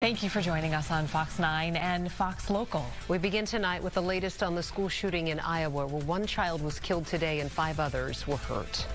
Thank you for joining us on Fox 9 and Fox Local. We begin tonight with the latest on the school shooting in Iowa, where one child was killed today and 5 others were hurt.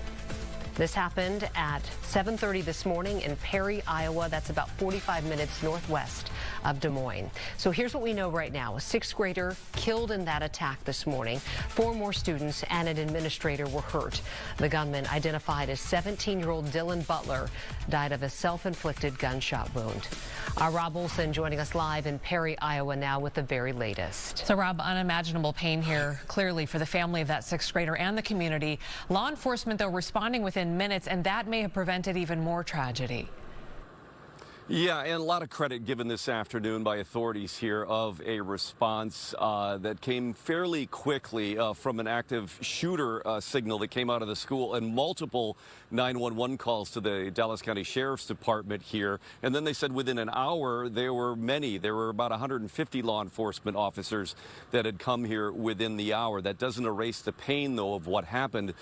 This happened at 7:30 this morning in Perry, Iowa. That's about 45 minutes northwest of Des Moines. So here's what we know right now. A 6th grader killed in that attack this morning. 4 more students and an administrator were hurt. The gunman, identified as 17-year-old Dylan Butler, died of a self-inflicted gunshot wound. Our Rob Olson joining us live in Perry, Iowa now with the very latest. So Rob, unimaginable pain here clearly for the family of that 6th grader and the community. Law enforcement, though, responding within minutes, and that may have prevented even more tragedy. Yeah, and a lot of credit given this afternoon by authorities here of a response that came fairly quickly from an active shooter signal that came out of the school and multiple 911 calls to the Dallas County Sheriff's Department here. And then they said within an hour there were many. There were about 150 law enforcement officers that had come here within the hour. That doesn't erase the pain, though, of what happened.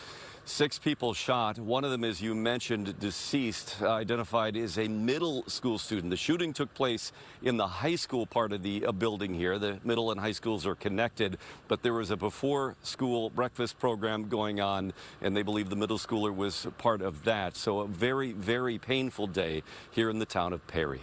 6 people shot. One of them, as you mentioned, deceased, identified as a middle school student. The shooting took place in the high school part of the building here. The middle and high schools are connected, but there was a before-school breakfast program going on, and they believe the middle schooler was part of that. So a very, very painful day here in the town of Perry.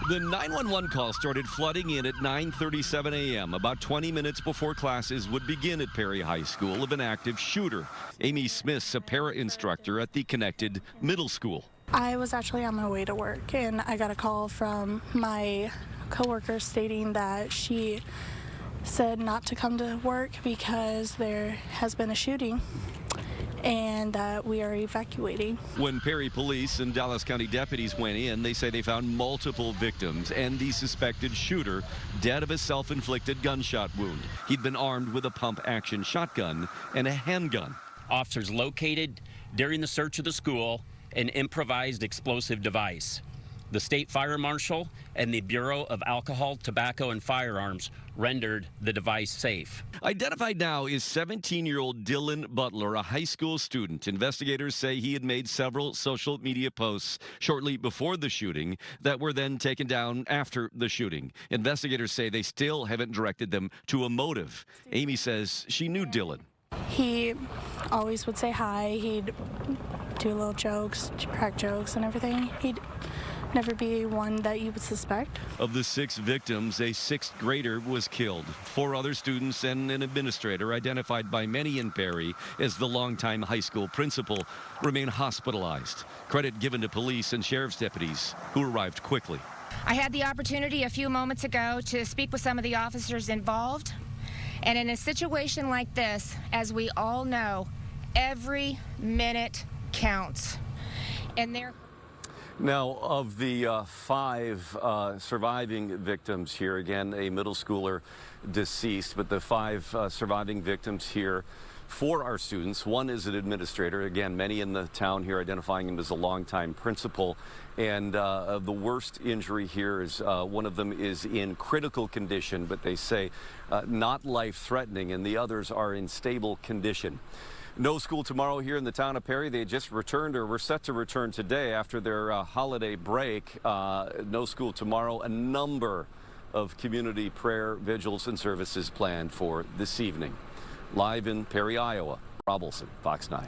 The 911 call started flooding in at 9:37 a.m., about 20 minutes before classes would begin at Perry High School, of an active shooter. Amy Smith's a para-instructor at the connected middle school. I was actually on my way to work, and I got a call from my coworker stating that she said not to come to work because there has been a shooting and that we are evacuating. When Perry police and Dallas County deputies went in, they say they found multiple victims and the suspected shooter dead of a self-inflicted gunshot wound. He'd been armed with a pump-action shotgun and a handgun. Officers located during the search of the school an improvised explosive device. The state fire marshal and the Bureau of Alcohol, Tobacco, and Firearms rendered the device safe. Identified now is 17-year-old Dylan Butler, a high school student. Investigators say he had made several social media posts shortly before the shooting that were then taken down after the shooting. Investigators say they still haven't directed them to a motive. Amy says she knew Dylan. He always would say hi. He'd do little jokes, crack jokes and everything. He'd never be one that you would suspect. Of the 6 victims, a 6th grader was killed. 4 other students and an administrator, identified by many in Perry as the longtime high school principal, remain hospitalized. Credit given to police and sheriff's deputies who arrived quickly. I had the opportunity a few moments ago to speak with some of the officers involved. And in a situation like this, as we all know, every minute counts. And there. Now, of the 5 surviving victims here, again, a middle schooler deceased, but the 5 surviving victims here, 4 are students. 1 is an administrator. Again, many in the town here identifying him as a longtime principal. And the worst injury here is one of them is in critical condition, but they say not life-threatening, and the others are in stable condition. No school tomorrow here in the town of Perry. They just returned, or were set to return today after their holiday break. No school tomorrow. A number of community prayer vigils and services planned for this evening. Live in Perry, Iowa, Rob Olson, Fox 9.